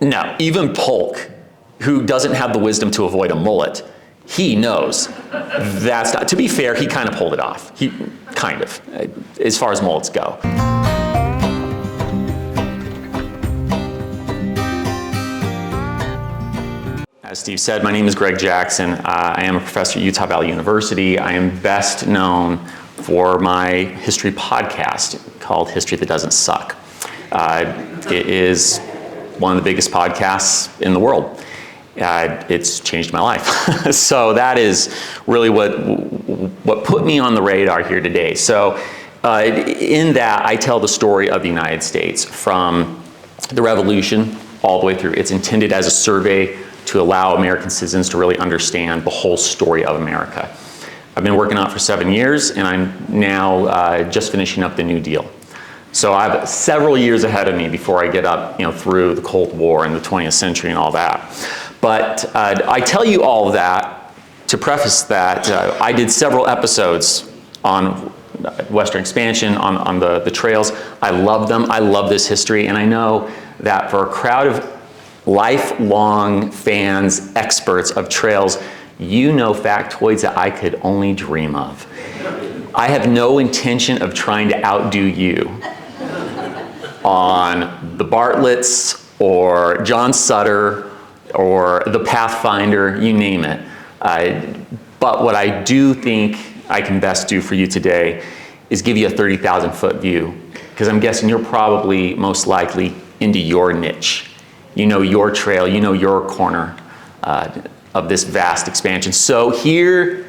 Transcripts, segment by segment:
No, even Polk, who doesn't have the wisdom to avoid a mullet, he knows that's not, to be fair, he kind of pulled it off. He kind of, as far as mullets go. As Steve said, my name is Greg Jackson. I am a professor at Utah Valley University. I am best known for my history podcast called History That Doesn't Suck. It is one of the biggest podcasts in the world. It's changed my life. So that is really what put me on the radar here today. So in that, I tell the story of the United States from the Revolution all the way through. It's intended as a survey to allow American citizens to really understand the whole story of America. I've been working on it for 7 years, and I'm now just finishing up the New Deal. So I have several years ahead of me before I get up, through the Cold War and the 20th century and all that. But I tell you all of that to preface that I did several episodes on Western expansion, on the trails. I love them. I love this history, and I know that for a crowd of lifelong fans, experts of trails, you know factoids that I could only dream of. I have no intention of trying to outdo you on the Bartletts or John Sutter or the Pathfinder, you name it. But what I do think I can best do for you today is give you a 30,000 foot view, because I'm guessing you're probably most likely into your niche. You know your trail, you know your corner of this vast expansion. So here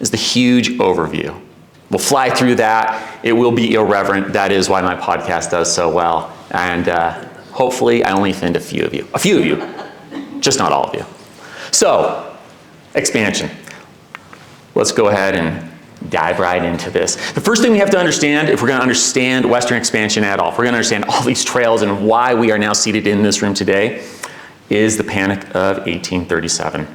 is the huge overview. We'll fly through that. It will be irreverent. That is why my podcast does so well. And hopefully I only offend a few of you. A few of you, just not all of you. So, expansion. Let's go ahead and dive right into this. The first thing we have to understand, if we're going to understand Western expansion at all, if we're going to understand all these trails and why we are now seated in this room today, is the Panic of 1837.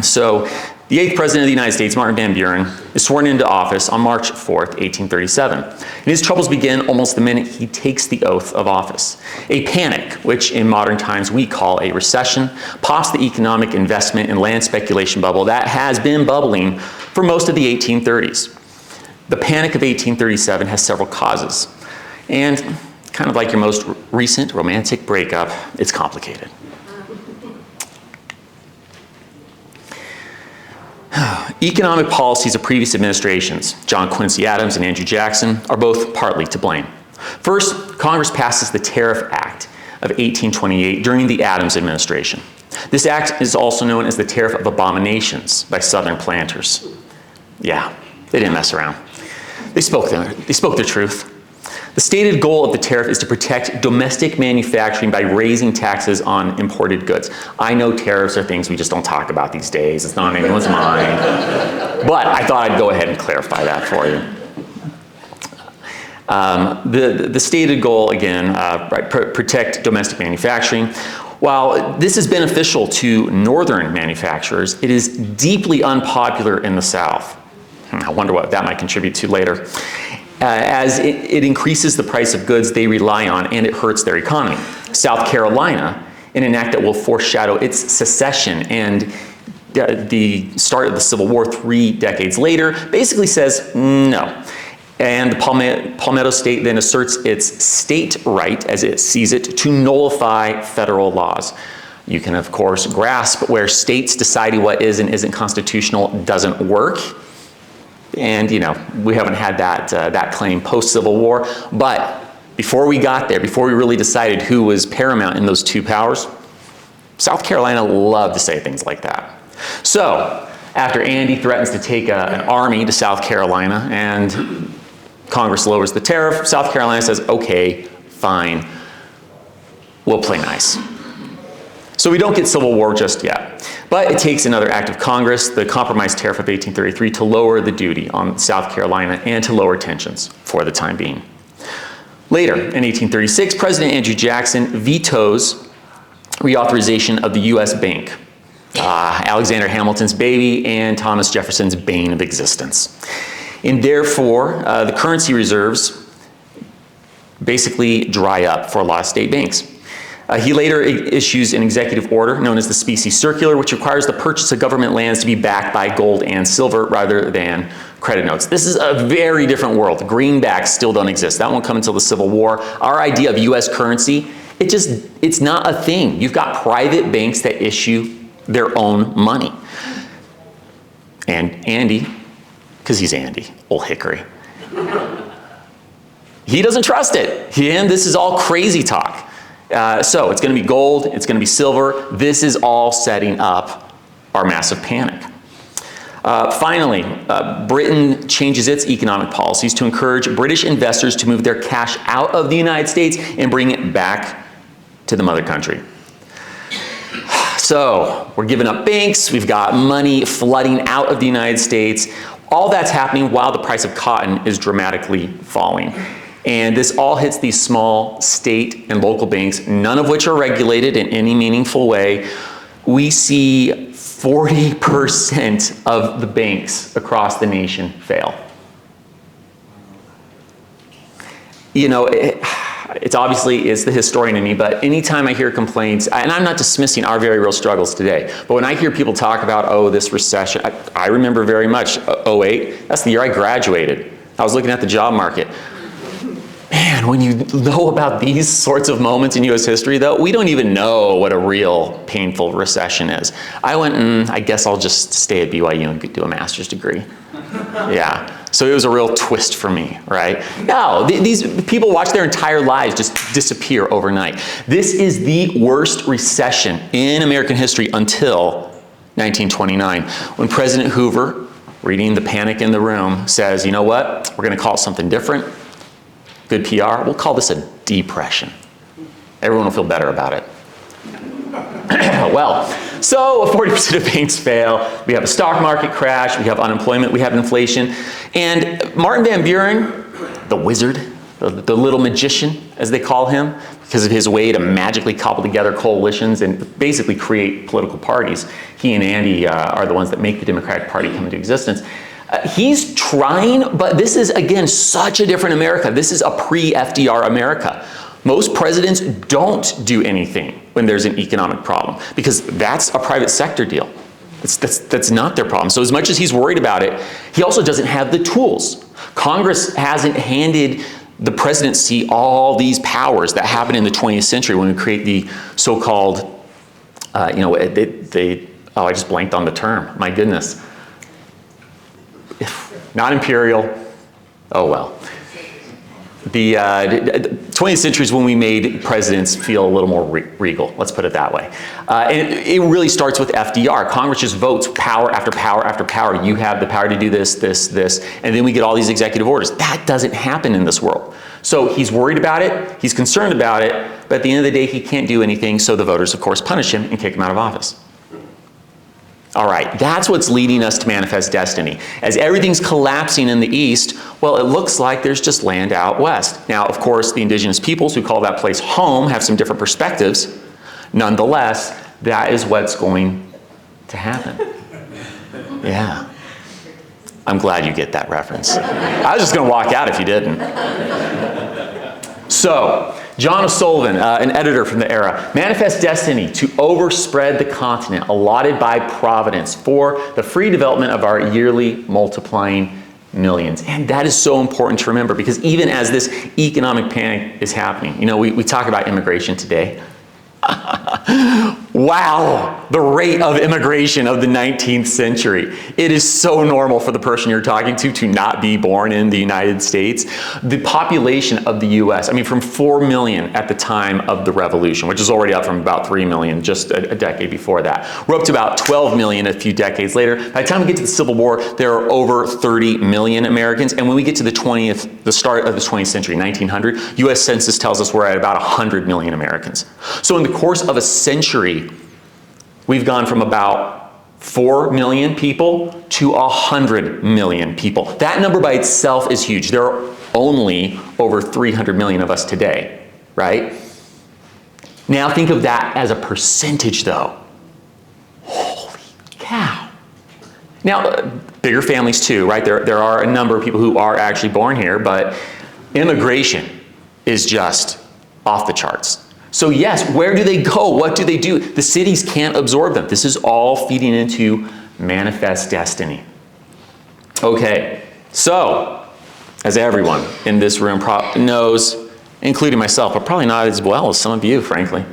So, the 8th President of the United States, Martin Van Buren, is sworn into office on March 4th, 1837. And his troubles begin almost the minute he takes the oath of office. A panic, which in modern times we call a recession, pops the economic investment and land speculation bubble that has been bubbling for most of the 1830s. The Panic of 1837 has several causes. And kind of like your most recent romantic breakup, it's complicated. Economic policies of previous administrations, John Quincy Adams and Andrew Jackson, are both partly to blame. First, Congress passes the Tariff Act of 1828 during the Adams administration. This act is also known as the Tariff of Abominations by Southern planters. Yeah, they didn't mess around. They spoke their truth. The stated goal of the tariff is to protect domestic manufacturing by raising taxes on imported goods. I know tariffs are things we just don't talk about these days. It's not on anyone's mind. But I thought I'd go ahead and clarify that for you. The stated goal, again, protect domestic manufacturing. While this is beneficial to northern manufacturers, it is deeply unpopular in the South. I wonder what that might contribute to later. As it increases the price of goods they rely on, and it hurts their economy. South Carolina, in an act that will foreshadow its secession and the start of the Civil War 3 decades later, basically says no. And the Palmetto State then asserts its state right, as it sees it, to nullify federal laws. You can, of course, grasp where states deciding what is and isn't constitutional doesn't work. And, we haven't had that claim post-Civil War. But before we got there, before we really decided who was paramount in those two powers, South Carolina loved to say things like that. So, after Andy threatens to take an army to South Carolina and Congress lowers the tariff, South Carolina says, okay, fine, we'll play nice. So we don't get Civil War just yet. But it takes another act of Congress, the Compromise Tariff of 1833, to lower the duty on South Carolina and to lower tensions for the time being. Later, in 1836, President Andrew Jackson vetoes reauthorization of the U.S. Bank, Alexander Hamilton's baby and Thomas Jefferson's bane of existence. And therefore, the currency reserves basically dry up for a lot of state banks. He later issues an executive order known as the Specie Circular, which requires the purchase of government lands to be backed by gold and silver rather than credit notes. This is a very different world. Greenbacks still don't exist. That won't come until the Civil War. Our idea of US currency, it's not a thing. You've got private banks that issue their own money. And Andy, because he's Andy, old hickory, he doesn't trust it. And this is all crazy talk. So it's going to be gold, it's going to be silver. This is all setting up our massive panic. Finally, Britain changes its economic policies to encourage British investors to move their cash out of the United States and bring it back to the mother country. So we're giving up banks, we've got money flooding out of the United States. All that's happening while the price of cotton is dramatically falling. And this all hits these small state and local banks, none of which are regulated in any meaningful way. We see 40% of the banks across the nation fail. You know, it's obviously, it's the historian in me, but anytime I hear complaints, and I'm not dismissing our very real struggles today, but when I hear people talk about, oh, this recession, I remember very much 08, that's the year I graduated. I was looking at the job market. Man, when you know about these sorts of moments in US history, though, we don't even know what a real painful recession is. I went, I guess I'll just stay at BYU and do a master's degree. Yeah, so it was a real twist for me, right? No, these people watch their entire lives just disappear overnight. This is the worst recession in American history until 1929, when President Hoover, reading the panic in the room, says, you know what, we're gonna call it something different. Good PR, we'll call this a depression. Everyone will feel better about it. Well, so 40% of banks fail. We have a stock market crash, we have unemployment, we have inflation. And Martin Van Buren, the wizard, the little magician, as they call him, because of his way to magically cobble together coalitions and basically create political parties. He and Andy are the ones that make the Democratic Party come into existence. He's trying, but this is, again, such a different America. This is a pre-FDR America. Most presidents don't do anything when there's an economic problem because that's a private sector deal. That's not their problem. So as much as he's worried about it, he also doesn't have the tools. Congress hasn't handed the presidency all these powers that happen in the 20th century when we create the so-called, I just blanked on the term, my goodness. Not imperial, oh well. The 20th century is when we made presidents feel a little more regal, let's put it that way. And it really starts with FDR. Congress just votes power after power after power. You have the power to do this, this, this, and then we get all these executive orders. That doesn't happen in this world. So he's worried about it, he's concerned about it, but at the end of the day, he can't do anything, so the voters, of course, punish him and kick him out of office. All right, that's what's leading us to manifest destiny. As everything's collapsing in the east, well, it looks like there's just land out west. Now, of course, the indigenous peoples who call that place home have some different perspectives. Nonetheless, that is what's going to happen. Yeah. I'm glad you get that reference. I was just going to walk out if you didn't. So, John O'Sullivan, an editor from the era, manifest destiny to overspread the continent allotted by Providence for the free development of our yearly multiplying millions. And that is so important to remember because even as this economic panic is happening, you know, we talk about immigration today. Wow, the rate of immigration of the 19th century. It is so normal for the person you're talking to not be born in the United States. The population of the US, I mean, from 4 million at the time of the Revolution, which is already up from about 3 million just a decade before that. We're up to about 12 million a few decades later. By the time we get to the Civil War, there are over 30 million Americans. And when we get to the start of the 20th century, 1900, US Census tells us we're at about 100 million Americans. So in the course of a century, we've gone from about 4 million people to 100 million people. That number by itself is huge. There are only over 300 million of us today, right? Now think of that as a percentage though. Holy cow. Now, bigger families too, right? There are a number of people who are actually born here, but immigration is just off the charts. So yes, where do they go? What do they do? The cities can't absorb them. This is all feeding into manifest destiny. Okay, so as everyone in this room knows, including myself, but probably not as well as some of you, frankly,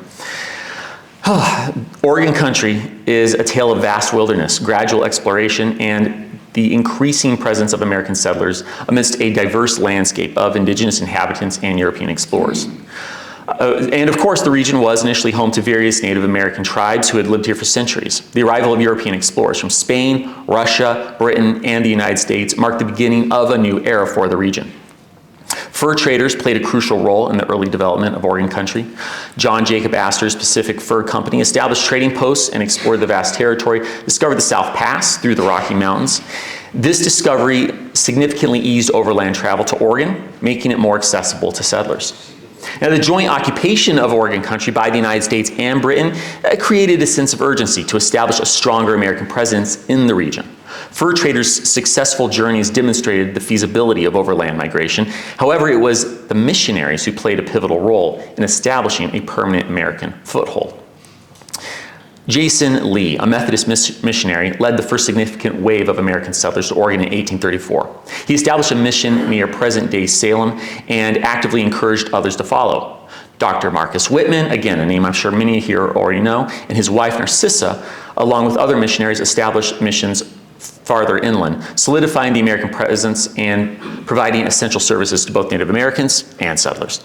Oregon country is a tale of vast wilderness, gradual exploration, and the increasing presence of American settlers amidst a diverse landscape of indigenous inhabitants and European explorers. And of course, the region was initially home to various Native American tribes who had lived here for centuries. The arrival of European explorers from Spain, Russia, Britain, and the United States marked the beginning of a new era for the region. Fur traders played a crucial role in the early development of Oregon country. John Jacob Astor's Pacific Fur Company established trading posts and explored the vast territory, discovered the South Pass through the Rocky Mountains. This discovery significantly eased overland travel to Oregon, making it more accessible to settlers. Now, the joint occupation of Oregon country by the United States and Britain created a sense of urgency to establish a stronger American presence in the region. Fur traders' successful journeys demonstrated the feasibility of overland migration. However, it was the missionaries who played a pivotal role in establishing a permanent American foothold. Jason Lee, a Methodist missionary, led the first significant wave of American settlers to Oregon in 1834. He established a mission near present-day Salem and actively encouraged others to follow. Dr. Marcus Whitman, again, a name I'm sure many here already know, and his wife Narcissa, along with other missionaries, established missions farther inland, solidifying the American presence and providing essential services to both Native Americans and settlers.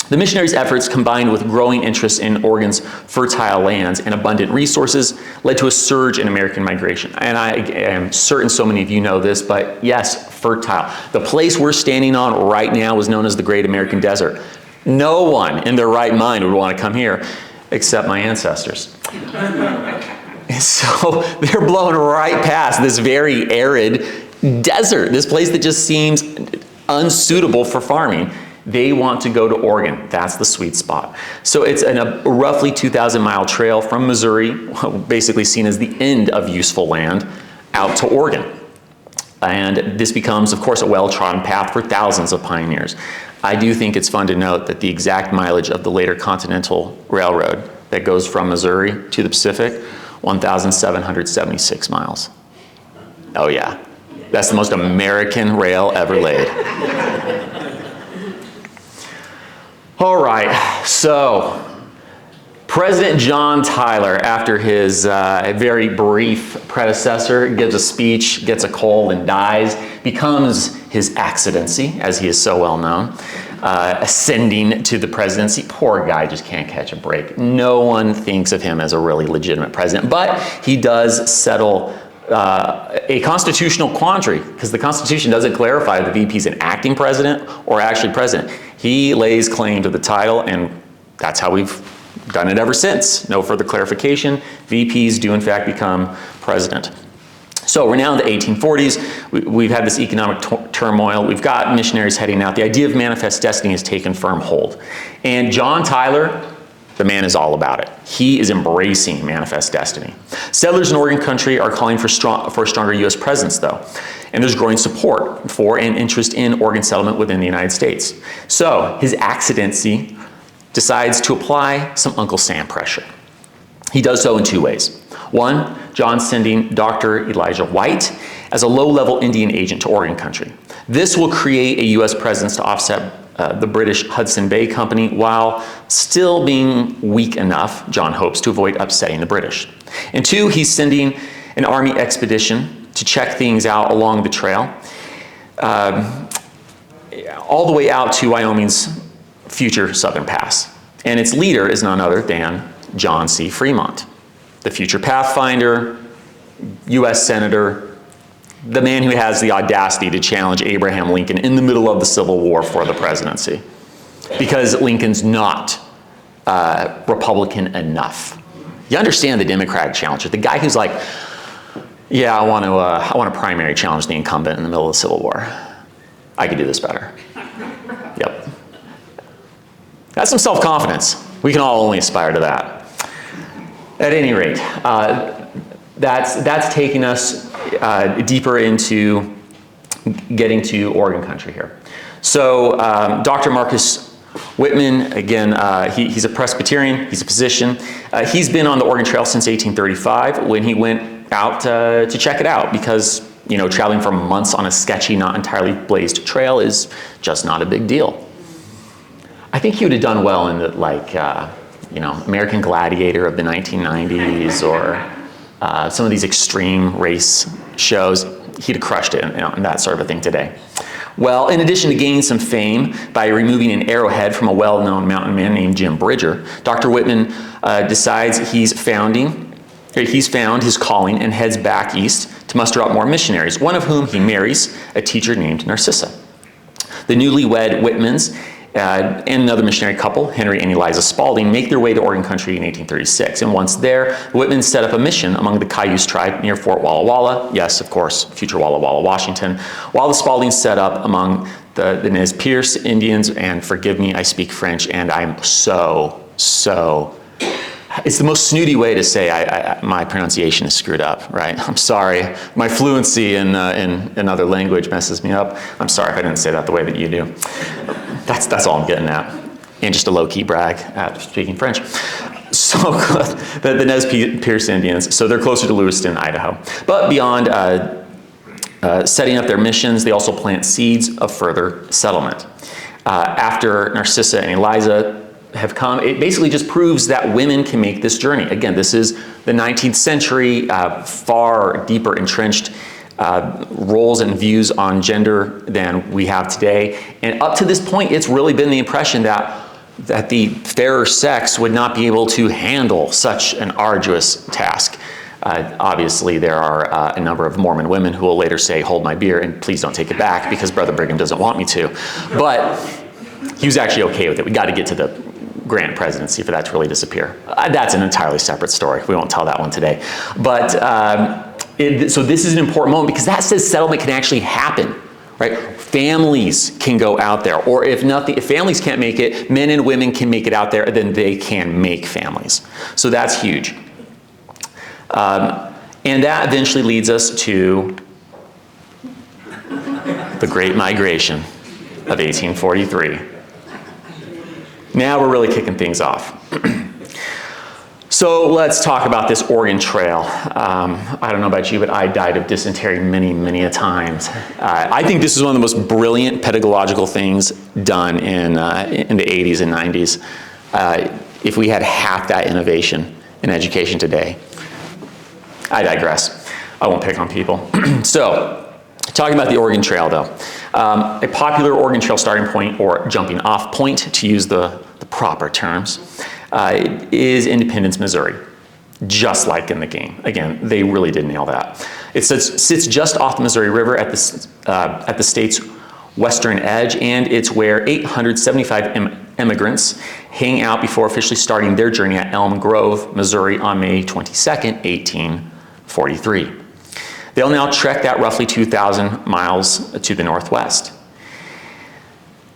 The missionaries' efforts, combined with growing interest in Oregon's fertile lands and abundant resources, led to a surge in American migration. And I am certain so many of you know this, but yes, fertile. The place we're standing on right now was known as the Great American Desert. No one in their right mind would want to come here except my ancestors. So they're blowing right past this very arid desert, this place that just seems unsuitable for farming. They want to go to Oregon. That's the sweet spot. So it's a roughly 2,000-mile trail from Missouri, basically seen as the end of useful land, out to Oregon. And this becomes, of course, a well-trodden path for thousands of pioneers. I do think it's fun to note that the exact mileage of the later Continental Railroad that goes from Missouri to the Pacific, 1,776 miles. Oh yeah, that's the most American rail ever laid. All right, so President John Tyler, after his very brief predecessor, gives a speech, gets a cold and dies, becomes his excellency, as he is so well known, ascending to the presidency. Poor guy just can't catch a break. No one thinks of him as a really legitimate president, but he does settle a constitutional quandary, because the Constitution doesn't clarify if the VP is an acting president or actually president. He lays claim to the title, and that's how we've done it ever since. No further clarification. VPs do in fact become president. So we're now in the 1840s. We've had this economic turmoil. We've got missionaries heading out. The idea of manifest destiny has taken firm hold. And John Tyler, the man is all about it. He is embracing manifest destiny. Settlers in Oregon country are calling for a stronger U.S. presence, though. And there's growing support for and interest in Oregon settlement within the United States. So His Excellency decides to apply some Uncle Sam pressure. He does so in two ways. One, John sending Dr. Elijah White as a low-level Indian agent to Oregon country. This will create a U.S. presence to offset the British Hudson Bay Company, while still being weak enough, John hopes, to avoid upsetting the British. And two, he's sending an army expedition to check things out along the trail, all the way out to Wyoming's future Southern Pass. And its leader is none other than John C. Fremont, the future Pathfinder, U.S. Senator, the man who has the audacity to challenge Abraham Lincoln in the middle of the Civil War for the presidency, because Lincoln's not Republican enough. You understand the Democratic challenger, the guy who's like, yeah, I want to primary challenge the incumbent in the middle of the Civil War. I could do this better. Yep. That's some self-confidence. We can all only aspire to that. At any rate, that's taking us deeper into getting to Oregon country here. So Dr. Marcus Whitman, again, he's a Presbyterian, he's a physician. He's been on the Oregon Trail since 1835 when he went out to check it out because, you know, traveling for months on a sketchy, not entirely blazed trail is just not a big deal. I think he would have done well in the, like, you know, American Gladiator of the 1990s or some of these extreme race shows. He'd have crushed it and that sort of a thing today. Well, in addition to gaining some fame by removing an arrowhead from a well-known mountain man named Jim Bridger, Dr. Whitman decides he's found his calling and heads back east to muster up more missionaries, one of whom he marries, a teacher named Narcissa. The newlywed Whitmans and another missionary couple, Henry and Eliza Spalding, make their way to Oregon country in 1836. And once there, the Whitmans set up a mission among the Cayuse tribe near Fort Walla Walla. Yes, of course, future Walla Walla, Washington. While the Spaldings set up among the Nez Perce Indians, and forgive me, I speak French, and I'm so, it's the most snooty way to say my pronunciation is screwed up, right? I'm sorry. My fluency in another language messes me up. I'm sorry if I didn't say that the way that you do. That's all I'm getting at. And just a low-key brag at speaking French. So the Nez Perce Indians, so they're closer to Lewiston, Idaho. But beyond setting up their missions, they also plant seeds of further settlement. After Narcissa and Eliza have come, it basically just proves that women can make this journey. Again, this is the 19th century, far deeper entrenched roles and views on gender than we have today. And up to this point, it's really been the impression that the fairer sex would not be able to handle such an arduous task. Obviously, there are a number of Mormon women who will later say, hold my beer, and please don't take it back because Brother Brigham doesn't want me to. But he was actually okay with it. We got to get to the Grant presidency for that to really disappear. That's an entirely separate story. We won't tell that one today. But so this is an important moment because that says settlement can actually happen, right? Families can go out there, or if families can't make it, men and women can make it out there, then they can make families. So that's huge. And that eventually leads us to the Great Migration of 1843. Now we're really kicking things off. So let's talk about this Oregon Trail. I don't know about you, but I died of dysentery many a times. I think this is one of the most brilliant pedagogical things done in the 80s and 90s. If we had half that innovation in education today. I digress. I won't pick on people. So, talking about the Oregon Trail though. A popular Oregon Trail starting point, or jumping off point to use the proper terms, is Independence, Missouri. Just like in the game. Again, they really did nail that. It sits just off the Missouri River at the state's western edge, and it's where 875 immigrants hang out before officially starting their journey at Elm Grove, Missouri on May 22nd, 1843. They'll now trek that roughly 2,000 miles to the northwest.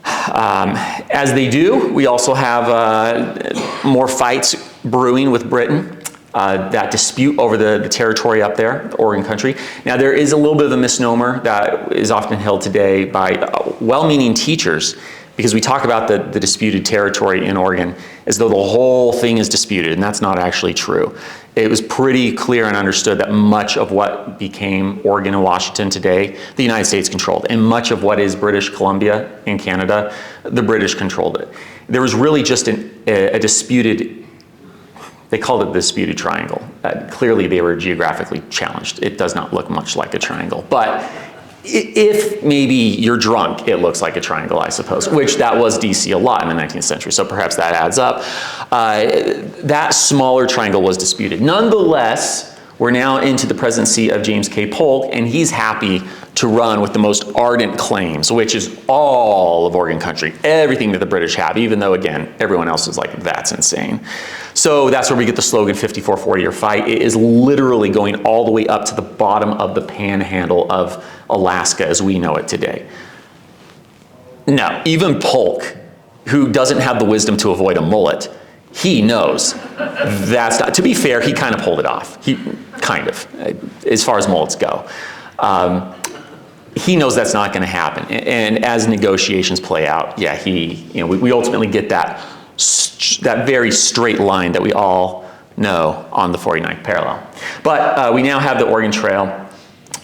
As they do, we also have more fights brewing with Britain. That dispute over the territory up there, the Oregon country. Now there is a little bit of a misnomer that is often held today by well-meaning teachers, because we talk about the disputed territory in Oregon as though the whole thing is disputed, and that's not actually true. It was pretty clear and understood that much of what became Oregon and Washington today, the United States controlled, and much of what is British Columbia in Canada, the British controlled it. There was really just a disputed, they called it the disputed triangle. Clearly they were geographically challenged. It does not look much like a triangle, but if maybe you're drunk, it looks like a triangle, I suppose, which that was DC a lot in the 19th century, so perhaps that adds up. That smaller triangle was disputed. Nonetheless, we're now into the presidency of James K. Polk, and he's happy to run with the most ardent claims, which is all of Oregon country, everything that the British have, even though, again, everyone else is like, that's insane. So that's where we get the slogan 54-40 or fight. It is literally going all the way up to the bottom of the panhandle of Alaska as we know it today. Now, even Polk, who doesn't have the wisdom to avoid a mullet, he knows that's not, to be fair, he kind of pulled it off. He kind of, as far as mullets go. he knows that's not going to happen. And as negotiations play out, yeah, we ultimately get that very straight line that we all know on the 49th parallel. But we now have the Oregon Trail,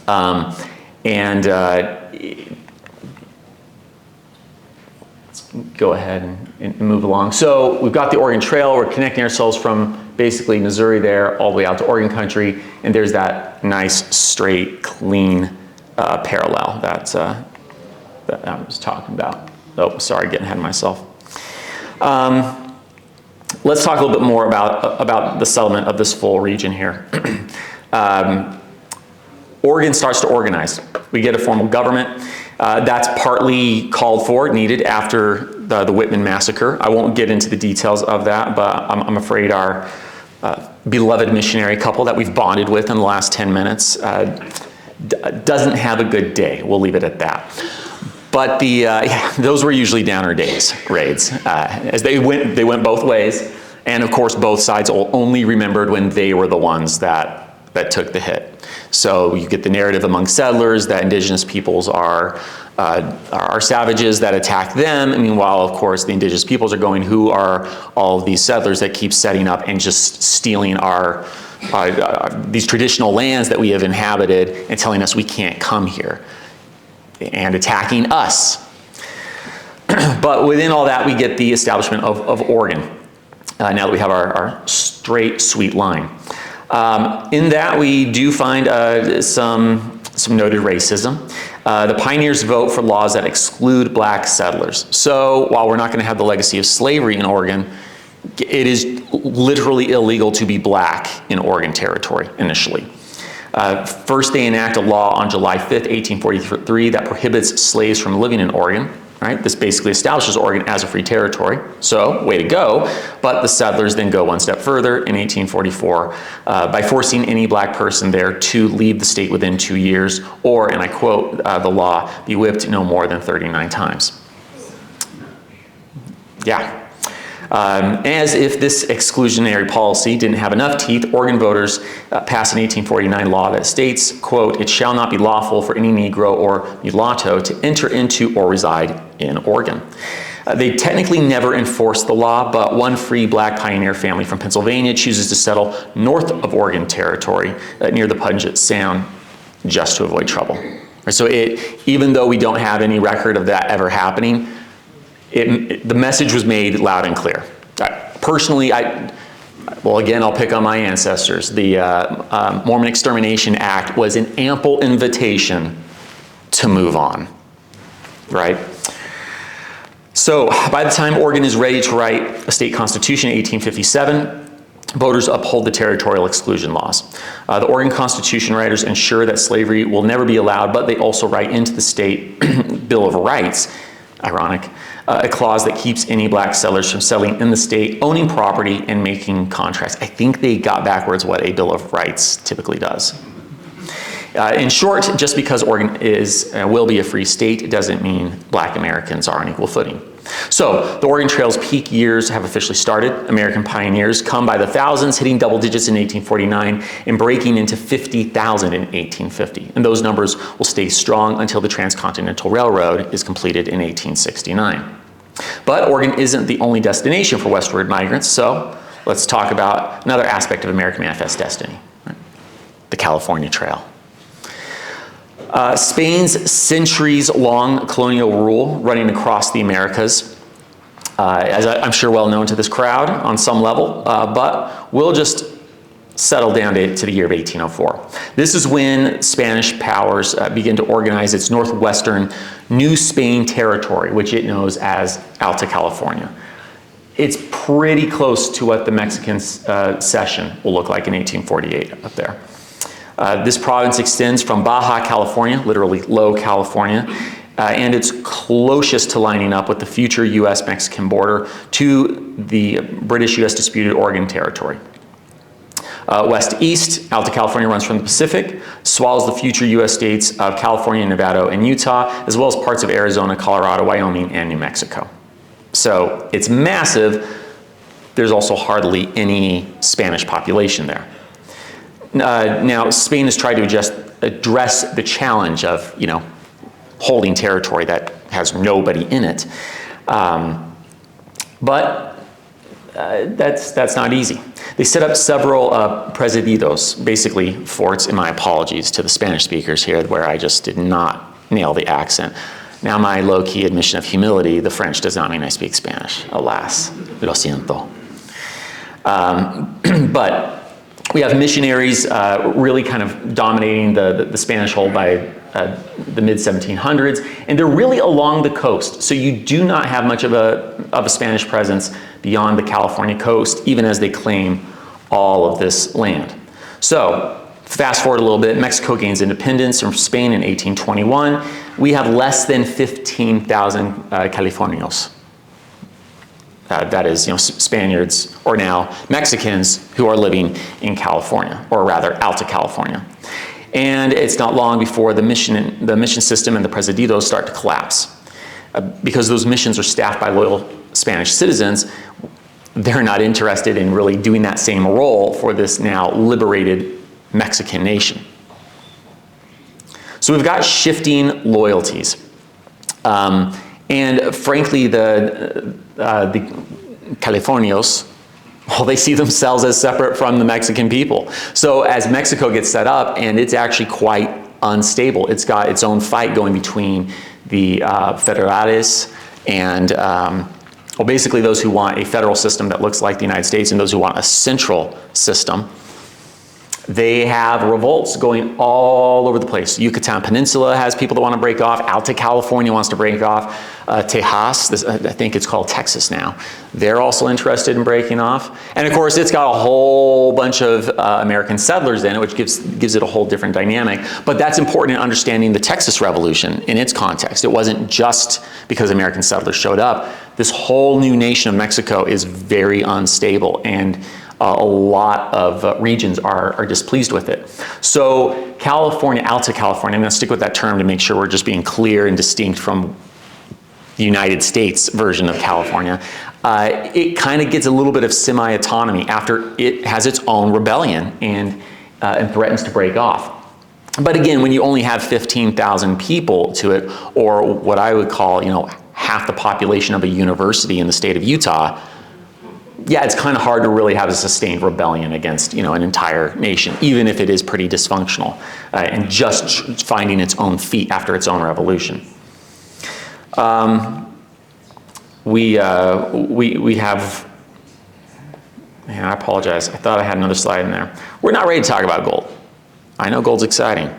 and let's go ahead and move along. So we've got the Oregon Trail. We're connecting ourselves from basically Missouri there all the way out to Oregon country, and there's that nice, straight, clean parallel that I was talking about. Oh, sorry, getting ahead of myself. Let's talk a little bit more about the settlement of this full region here. Oregon starts to organize. We get a formal government. That's partly called for, needed after the Whitman massacre. I won't get into the details of that, but I'm afraid our beloved missionary couple that we've bonded with in the last 10 minutes doesn't have a good day. We'll leave it at that. But those were usually downer days, raids, as they went both ways, and of course both sides only remembered when they were the ones that took the hit. So you get the narrative among settlers that indigenous peoples are savages that attack them. And meanwhile, of course, the indigenous peoples are going, who are all of these settlers that keep setting up and just stealing these traditional lands that we have inhabited and telling us we can't come here, and attacking us. But within all that, we get the establishment of Oregon, now that we have our straight, sweet line. In that, we do find some noted racism. The pioneers vote for laws that exclude black settlers. So while we're not going to have the legacy of slavery in Oregon, it is literally illegal to be black in Oregon territory initially. First, they enact a law on July 5th, 1843 that prohibits slaves from living in Oregon. Right? This basically establishes Oregon as a free territory. So, way to go. But the settlers then go one step further in 1844 by forcing any black person there to leave the state within 2 years, or, and I quote the law, be whipped no more than 39 times. Yeah. As if this exclusionary policy didn't have enough teeth, Oregon voters passed an 1849 law that states, quote, it shall not be lawful for any Negro or mulatto to enter into or reside in Oregon. They technically never enforced the law, but one free black pioneer family from Pennsylvania chooses to settle north of Oregon territory near the Puget Sound just to avoid trouble. So even though we don't have any record of that ever happening, the message was made loud and clear. Personally, well, again, I'll pick on my ancestors. The Mormon Extermination Act was an ample invitation to move on, right? So by the time Oregon is ready to write a state constitution in 1857, voters uphold the territorial exclusion laws. The Oregon Constitution writers ensure that slavery will never be allowed, but they also write into the state Bill of Rights, ironic, a clause that keeps any black settlers from settling in the state, owning property, and making contracts. I think they got backwards what a Bill of Rights typically does. In short, just because Oregon will be a free state, it doesn't mean black Americans are on equal footing. So the Oregon Trail's peak years have officially started. American pioneers come by the thousands, hitting double digits in 1849 and breaking into 50,000 in 1850. And those numbers will stay strong until the Transcontinental Railroad is completed in 1869. But Oregon isn't the only destination for westward migrants, so let's talk about another aspect of American Manifest destiny, right? The California Trail. Spain's centuries-long colonial rule running across the Americas, as I'm sure well known to this crowd on some level, but we'll just settle down to the year of 1804. This is when Spanish powers begin to organize its northwestern New Spain territory, which it knows as Alta California. It's pretty close to what the Mexican cession will look like in 1848 up there. This province extends from Baja California, literally Low California, and it's closest to lining up with the future U.S.-Mexican border to the British-U.S. disputed Oregon Territory. West-east, Alta California runs from the Pacific, swallows the future U.S. states of California, Nevada, and Utah, as well as parts of Arizona, Colorado, Wyoming, and New Mexico. So it's massive. There's also hardly any Spanish population there. Now, Spain has tried to address the challenge of, holding territory that has nobody in it. But that's not easy. They set up several presidios, basically forts, and my apologies to the Spanish speakers here where I just did not nail the accent. Now my low-key admission of humility, the French does not mean I speak Spanish, alas, lo siento. But we have missionaries really kind of dominating the Spanish hold by the mid-1700s, and they're really along the coast. So you do not have much of a Spanish presence beyond the California coast, even as they claim all of this land. So fast forward a little bit, Mexico gains independence from Spain in 1821. We have less than 15,000 Californios. That is, Spaniards, or now Mexicans, who are living in California, or rather Alta California. And it's not long before the mission system and the presidios start to collapse. Because those missions are staffed by loyal Spanish citizens, they're not interested in really doing that same role for this now liberated Mexican nation. So we've got shifting loyalties. And frankly, the Californios, well, they see themselves as separate from the Mexican people. So as Mexico gets set up, and it's actually quite unstable, it's got its own fight going between the federales and, well, basically those who want a federal system that looks like the United States and those who want a central system. They have revolts going all over the place. Yucatan Peninsula has people that want to break off. Alta California wants to break off. Tejas, I think it's called Texas now, they're also interested in breaking off. And of course, it's got a whole bunch of American settlers in it, which gives it a whole different dynamic. But that's important in understanding the Texas Revolution in its context. It wasn't just because American settlers showed up. This whole new nation of Mexico is very unstable, and a lot of regions are displeased with it. So California, Alta California, I'm going to stick with that term to make sure we're just being clear and distinct from the United States version of California. It kind of gets a little bit of semi-autonomy after it has its own rebellion and threatens to break off. But again, when you only have 15,000 people to it, or what I would call, half the population of a university in the state of Utah, yeah, it's kind of hard to really have a sustained rebellion against, an entire nation, even if it is pretty dysfunctional and just finding its own feet after its own revolution. We have, man, I apologize. I thought I had another slide in there. We're not ready to talk about gold. I know gold's exciting,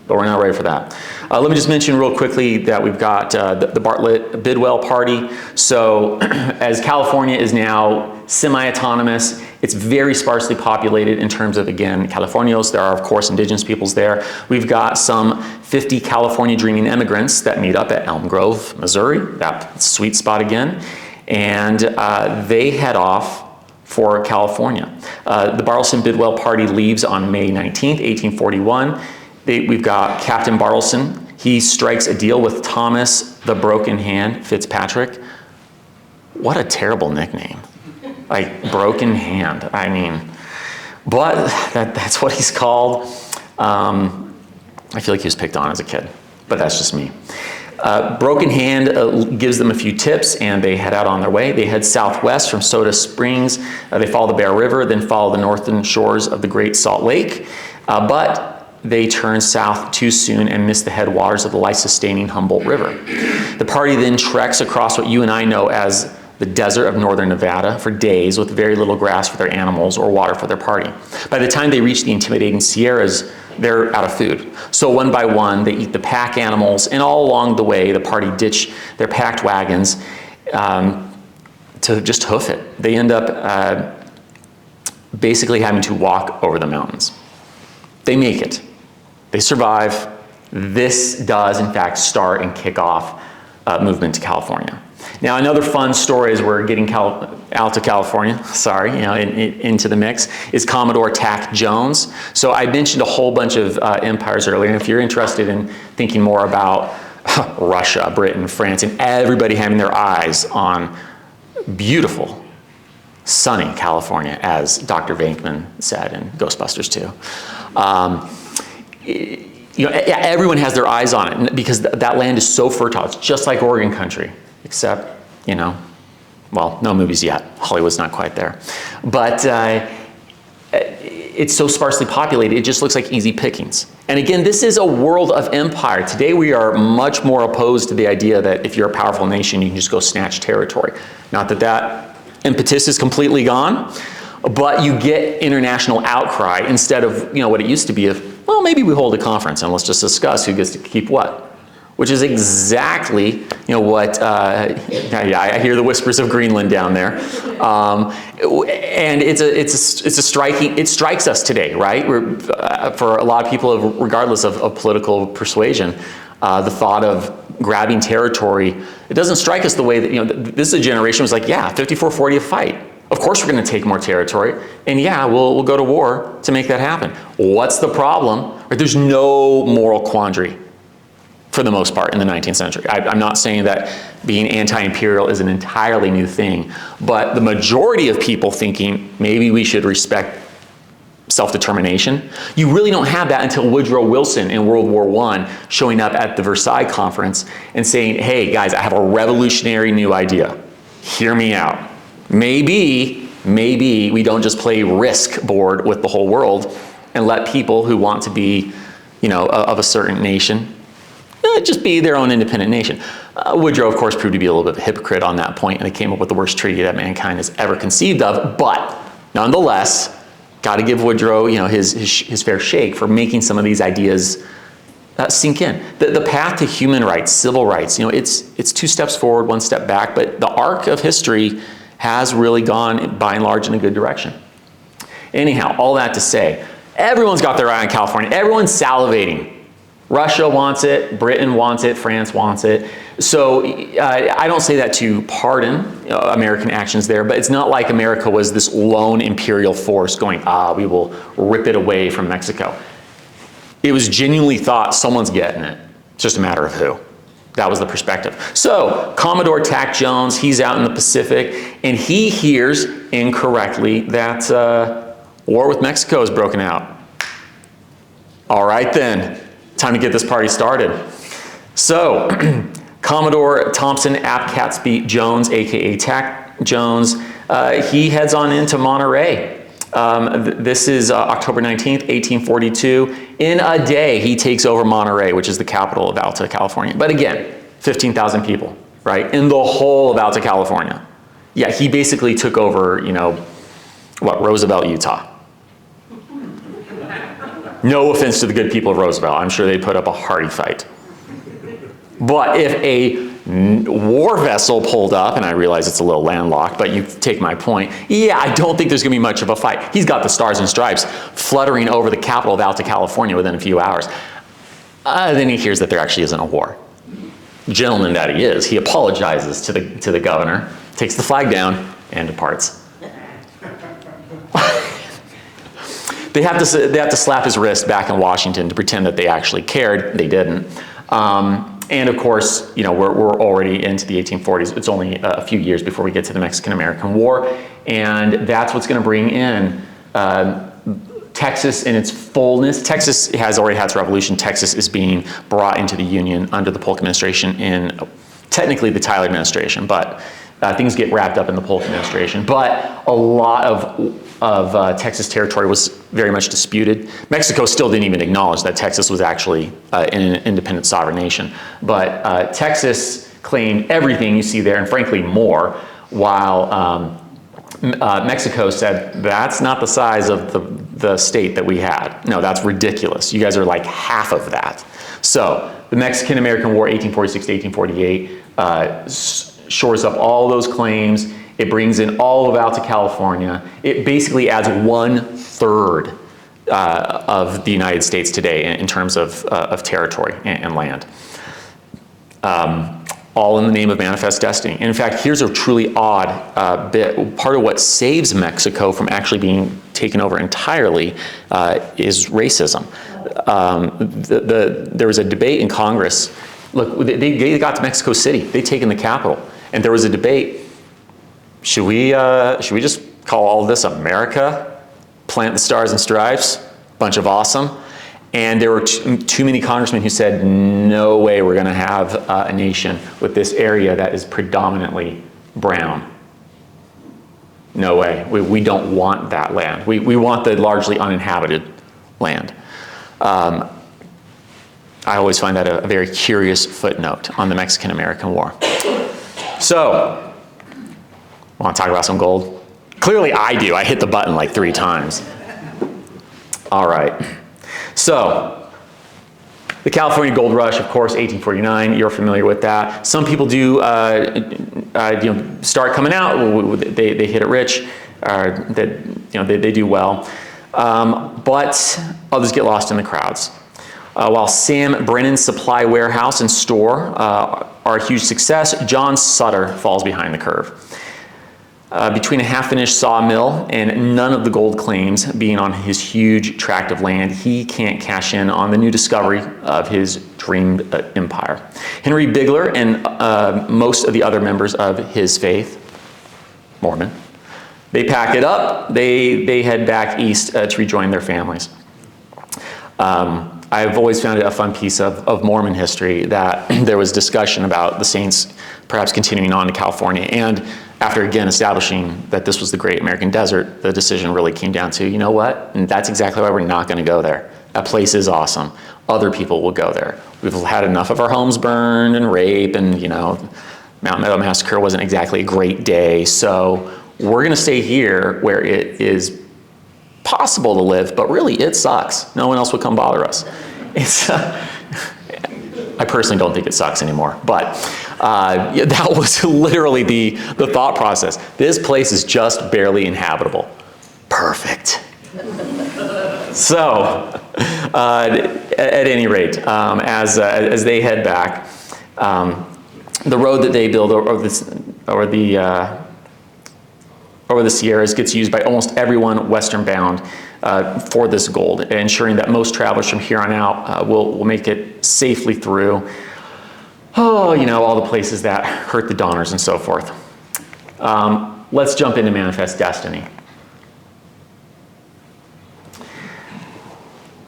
but we're not ready for that. Let me just mention real quickly that we've got the Bartlett-Bidwell party. So as California is now semi-autonomous, it's very sparsely populated in terms of, again, Californios. There are, of course, indigenous peoples there. We've got some 50 California dreaming immigrants that meet up at Elm Grove, Missouri, that sweet spot again. And they head off for California. The Bartleson-Bidwell party leaves on May 19th, 1841. We've got Captain Bartleson. He strikes a deal with Thomas the Broken Hand Fitzpatrick. What a terrible nickname. Like, Broken Hand, I mean. But that's what he's called. I feel like he was picked on as a kid, but that's just me. Broken Hand gives them a few tips, and they head out on their way. They head southwest from Soda Springs. They follow the Bear River, then follow the northern shores of the Great Salt Lake. But they turn south too soon and miss the headwaters of the life-sustaining Humboldt River. The party then treks across what you and I know as the desert of northern Nevada for days with very little grass for their animals or water for their party. By the time they reach the intimidating Sierras, they're out of food. So one by one, they eat the pack animals, and all along the way, the party ditch their packed wagons to just hoof it. They end up basically having to walk over the mountains. They make it. They survive. This does, in fact, start and kick off movement to California. Now, another fun story as we're getting Alta California, into the mix, is Commodore Tack Jones. So I mentioned a whole bunch of empires earlier, and if you're interested in thinking more about Russia, Britain, France, and everybody having their eyes on beautiful, sunny California, as Dr. Venkman said in Ghostbusters 2. yeah, everyone has their eyes on it because that land is so fertile. It's just like Oregon country, except, well, no movies yet. Hollywood's not quite there. But it's so sparsely populated, it just looks like easy pickings. And again, this is a world of empire. Today we are much more opposed to the idea that if you're a powerful nation, you can just go snatch territory. Not that that impetus is completely gone, but you get international outcry instead of what it used to be of, well, maybe we hold a conference and let's just discuss who gets to keep what. Which is exactly what, I hear the whispers of Greenland down there. And it strikes us today, right? For a lot of people, regardless of political persuasion, the thought of grabbing territory, it doesn't strike us the way that, this is a generation was like, yeah, 54-40 a fight. Of course we're going to take more territory, and yeah, we'll go to war to make that happen. What's the problem? Right, there's no moral quandary for the most part in the 19th century. I'm not saying that being anti-imperial is an entirely new thing, but the majority of people thinking maybe we should respect self-determination. You really don't have that until Woodrow Wilson in World War I showing up at the Versailles Conference and saying, hey guys, I have a revolutionary new idea. Hear me out. Maybe we don't just play risk board with the whole world and let people who want to be, of a certain nation, just be their own independent nation. Woodrow, of course, proved to be a little bit of a hypocrite on that point, and they came up with the worst treaty that mankind has ever conceived of, but nonetheless, got to give Woodrow, his fair shake for making some of these ideas sink in. The path to human rights, civil rights, it's 2 steps forward, 1 step back, but the arc of history has really gone, by and large, in a good direction. Anyhow, all that to say, everyone's got their eye on California. Everyone's salivating. Russia wants it, Britain wants it, France wants it. So I don't say that to pardon American actions there, but it's not like America was this lone imperial force going, we will rip it away from Mexico. It was genuinely thought someone's getting it. It's just a matter of who. That was the perspective. So Commodore Tack Jones, he's out in the Pacific, and he hears incorrectly that war with Mexico has broken out. All right then. Time to get this party started. So, Commodore Thompson Ap Catesby Jones, aka Tack Jones, he heads on into Monterey. This is October 19th, 1842. In a day, he takes over Monterey, which is the capital of Alta California. But again, 15,000 people, right? In the whole of Alta California. Yeah, he basically took over, Roosevelt, Utah. No offense to the good people of Roosevelt. I'm sure they put up a hearty fight. But if a war vessel pulled up, and I realize it's a little landlocked, but you take my point, yeah, I don't think there's going to be much of a fight. He's got the stars and stripes fluttering over the capital of Alta California within a few hours. Then he hears that there actually isn't a war. Gentleman that he is, he apologizes to the governor, takes the flag down, and departs. They have to slap his wrist back in Washington to pretend that they actually cared. They didn't. And of course, we're already into the 1840s. It's only a few years before we get to the Mexican-American War. And that's what's going to bring in Texas in its fullness. Texas has already had its revolution. Texas is being brought into the Union under the Polk administration in technically the Tyler administration, but things get wrapped up in the Polk administration. But a lot of Texas territory was very much disputed. Mexico still didn't even acknowledge that Texas was actually an independent sovereign nation. But Texas claimed everything you see there, and frankly more, while Mexico said, that's not the size of the state that we had. No, that's ridiculous. You guys are like half of that. So the Mexican-American War, 1846 to 1848, shores up all those claims. It brings in all of Alta California. It basically adds 1/3 of the United States today in terms of territory and land. All in the name of manifest destiny. And in fact, here's a truly odd bit. Part of what saves Mexico from actually being taken over entirely is racism. There was a debate in Congress. Look, they got to Mexico City. They'd taken the capital. And there was a debate. Should we just call all this America? Plant the stars and stripes? Bunch of awesome. And there were too many congressmen who said, no way we're going to have a nation with this area that is predominantly brown. No way. We don't want that land. We want the largely uninhabited land. I always find that a very curious footnote on the Mexican-American War. So, want to talk about some gold? Clearly I do. I hit the button like 3 times. All right. So, the California Gold Rush, of course, 1849. You're familiar with that. Some people do start coming out. They hit it rich. They do well. But others get lost in the crowds. While Sam Brennan's supply warehouse and store are a huge success, John Sutter falls behind the curve. Between a half-finished sawmill and none of the gold claims being on his huge tract of land, he can't cash in on the new discovery of his dreamed empire. Henry Bigler and most of the other members of his faith, Mormon, they pack it up, they head back east to rejoin their families. I've always found it a fun piece of Mormon history that there was discussion about the Saints perhaps continuing on to California, and after again establishing that this was the great American desert, the decision really came down to, you know what, and that's exactly why we're not going to go there. That place is awesome. Other people will go there. We've had enough of our homes burned and rape, and Mount Meadow Massacre wasn't exactly a great day, so we're going to stay here where it is possible to live, but really it sucks. No one else would come bother us. I personally don't think it sucks anymore, but that was literally the thought process. This place is just barely inhabitable. Perfect. So, at any rate, as they head back, the road that they build over the Sierras gets used by almost everyone western bound for this gold, ensuring that most travelers from here on out will make it safely through, all the places that hurt the Donners and so forth. Let's jump into Manifest Destiny.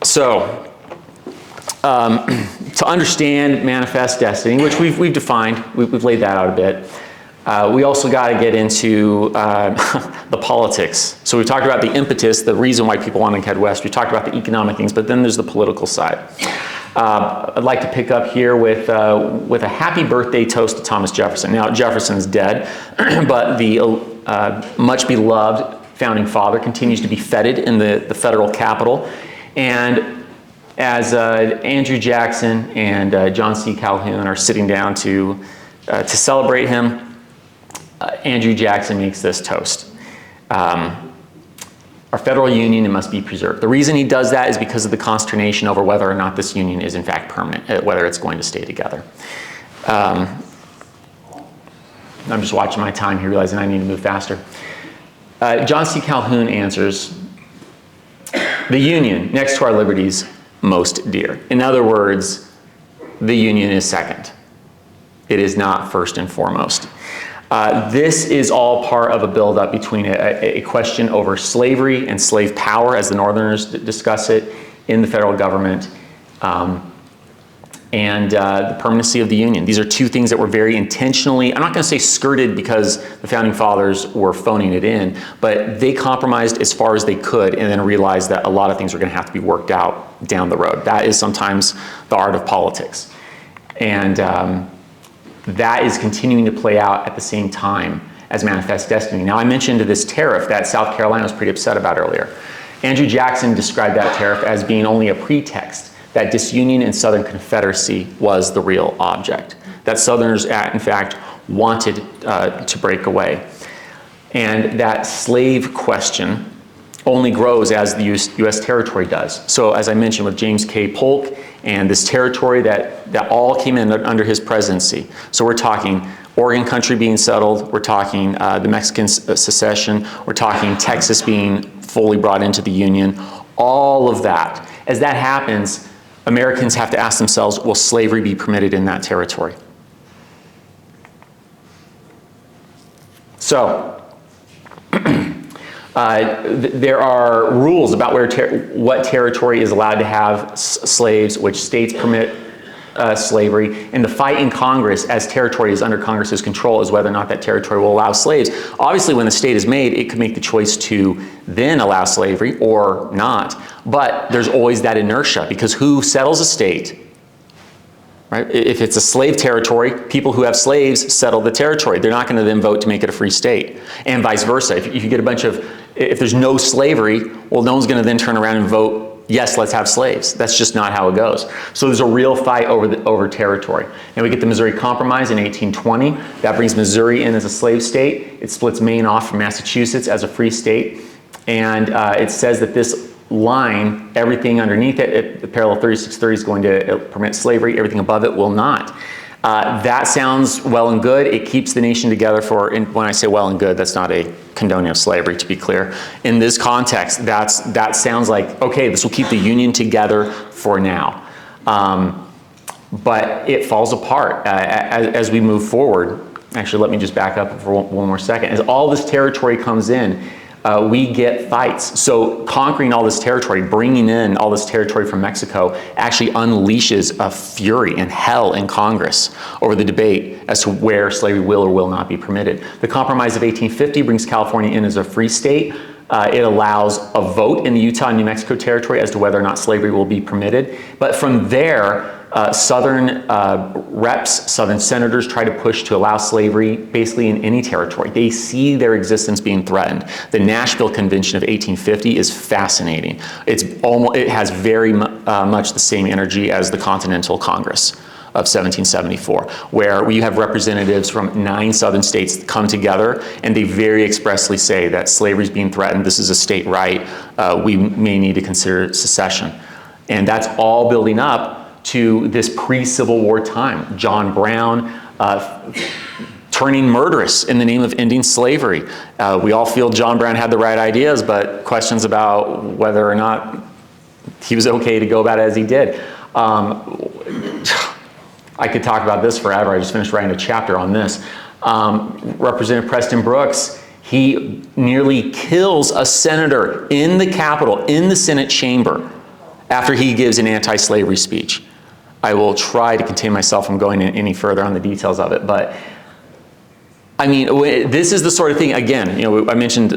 So, to understand Manifest Destiny, which we've defined, we've laid that out a bit, we also got to get into the politics. So we talked about the impetus, the reason why people want to head west. We talked about the economic things, but then there's the political side. I'd like to pick up here with a happy birthday toast to Thomas Jefferson. Now, Jefferson's dead, but the much beloved founding father continues to be feted in the federal capital. And as Andrew Jackson and John C. Calhoun are sitting down to celebrate him, Andrew Jackson makes this toast. Our federal union must be preserved. The reason he does that is because of the consternation over whether or not this union is in fact permanent, whether it's going to stay together. I'm just watching my time here, realizing I need to move faster. John C. Calhoun answers, the union, next to our liberties, most dear. In other words, the union is second. It is not first and foremost. This is all part of a buildup between a question over slavery and slave power, as the Northerners discuss it in the federal government, and the permanency of the Union. These are two things that were very intentionally, I'm not going to say skirted because the Founding Fathers were phoning it in, but they compromised as far as they could and then realized that a lot of things were going to have to be worked out down the road. That is sometimes the art of politics. And that is continuing to play out at the same time as Manifest Destiny. Now, I mentioned this tariff that South Carolina was pretty upset about earlier. Andrew Jackson described that tariff as being only a pretext, that disunion and Southern Confederacy was the real object, that Southerners, in fact, wanted to break away. And that slave question only grows as the U.S. territory does. So as I mentioned with James K. Polk and this territory that all came in under his presidency. So we're talking Oregon country being settled, we're talking the Mexican secession, we're talking Texas being fully brought into the Union, all of that. As that happens, Americans have to ask themselves, will slavery be permitted in that territory? So, There are rules about what territory is allowed to have slaves, which states permit slavery, and the fight in Congress as territory is under Congress's control is whether or not that territory will allow slaves. Obviously, when the state is made, it could make the choice to then allow slavery or not, but there's always that inertia, because who settles a state? Right? If it's a slave territory, people who have slaves settle the territory. They're not going to then vote to make it a free state. And vice versa. If you get a bunch of, if there's no slavery, well, no one's going to then turn around and vote, yes, let's have slaves. That's just not how it goes. So there's a real fight over territory. And we get the Missouri Compromise in 1820. That brings Missouri in as a slave state. It splits Maine off from Massachusetts as a free state. And it says that this line, everything underneath it, the parallel 3630 is going to permit slavery, everything above it will not. That sounds well and good. It keeps the nation together for, and when I say well and good, that's not a condoning of slavery, to be clear. In this context, that sounds like, okay, this will keep the Union together for now. But it falls apart as we move forward. Actually, let me just back up for one more second. As all this territory comes in, we get fights. So conquering all this territory, bringing in all this territory from Mexico, actually unleashes a fury and hell in Congress over the debate as to where slavery will or will not be permitted. The Compromise of 1850 brings California in as a free state. It allows a vote in the Utah and New Mexico territory as to whether or not slavery will be permitted. But from there, Southern reps, Southern senators try to push to allow slavery basically in any territory. They see their existence being threatened. The Nashville Convention of 1850 is fascinating. It has very much the same energy as the Continental Congress of 1774, where you have representatives from 9 southern states that come together, and they very expressly say that slavery is being threatened, this is a state right, we may need to consider secession. And that's all building up to this pre-Civil War time. John Brown turning murderous in the name of ending slavery. We all feel John Brown had the right ideas, but questions about whether or not he was okay to go about it as he did. I could talk about this forever. I just finished writing a chapter on this. Representative Preston Brooks, he nearly kills a senator in the Capitol, in the Senate chamber, after he gives an anti-slavery speech. I will try to contain myself from going any further on the details of it, but I mean, this is the sort of thing, again, you know, I mentioned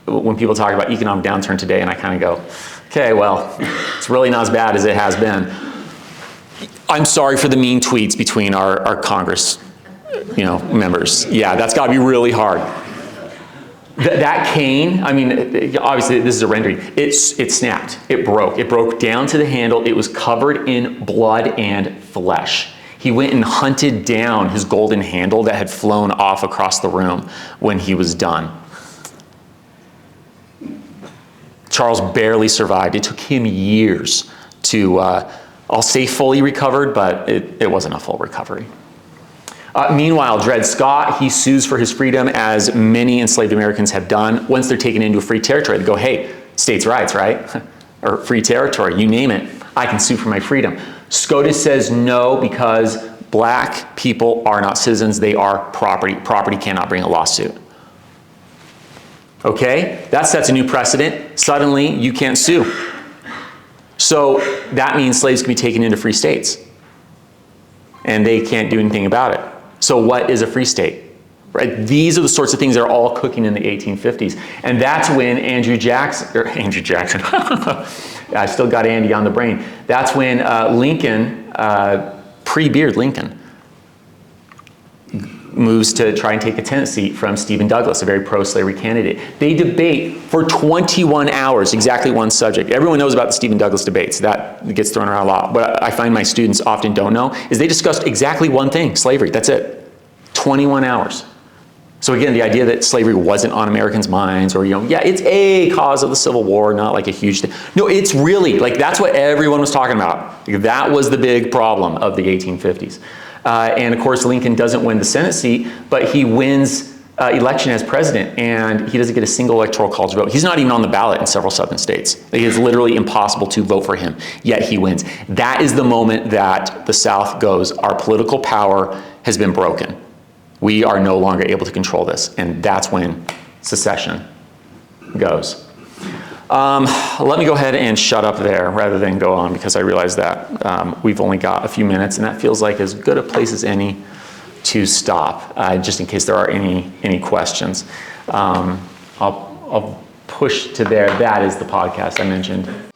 when people talk about economic downturn today, and I kind of go, okay, well, it's really not as bad as it has been. I'm sorry for the mean tweets between our Congress, you know, members. Yeah, that's got to be really hard. That cane, I mean, obviously this is a rendering. It snapped, it broke down to the handle. It was covered in blood and flesh. He went and hunted down his golden handle that had flown off across the room when he was done. Charles barely survived. It took him years to, I'll say fully recovered, but it wasn't a full recovery. Meanwhile, Dred Scott, he sues for his freedom, as many enslaved Americans have done. Once they're taken into a free territory, they go, hey, states' rights, right? Or free territory, you name it, I can sue for my freedom. SCOTUS says no, because black people are not citizens, they are property. Property cannot bring a lawsuit. Okay, that sets a new precedent. Suddenly, you can't sue. So that means slaves can be taken into free states, and they can't do anything about it. So what is a free state? Right? These are the sorts of things that are all cooking in the 1850s. And that's when Andrew Jackson, I still got Andy on the brain. That's when Lincoln, pre-Beard Lincoln, moves to try and take a tenant seat from Stephen Douglas, a very pro-slavery candidate. They debate for 21 hours, exactly one subject. Everyone knows about the Stephen Douglas debates. That gets thrown around a lot. What I find my students often don't know is they discussed exactly one thing, slavery. That's it. 21 hours. So again, the idea that slavery wasn't on Americans' minds, or, you know, yeah, it's a cause of the Civil War, not like a huge thing. No, it's really, like, that's what everyone was talking about. That was the big problem of the 1850s. And of course, Lincoln doesn't win the Senate seat, but he wins election as president, and he doesn't get a single electoral college vote. He's not even on the ballot in several southern states. It is literally impossible to vote for him, yet he wins. That is the moment that the South goes, our political power has been broken. We are no longer able to control this, and that's when secession goes. Let me go ahead and shut up there rather than go on, because I realize that we've only got a few minutes, and that feels like as good a place as any to stop, just in case there are any questions. I'll push to there. That is the podcast I mentioned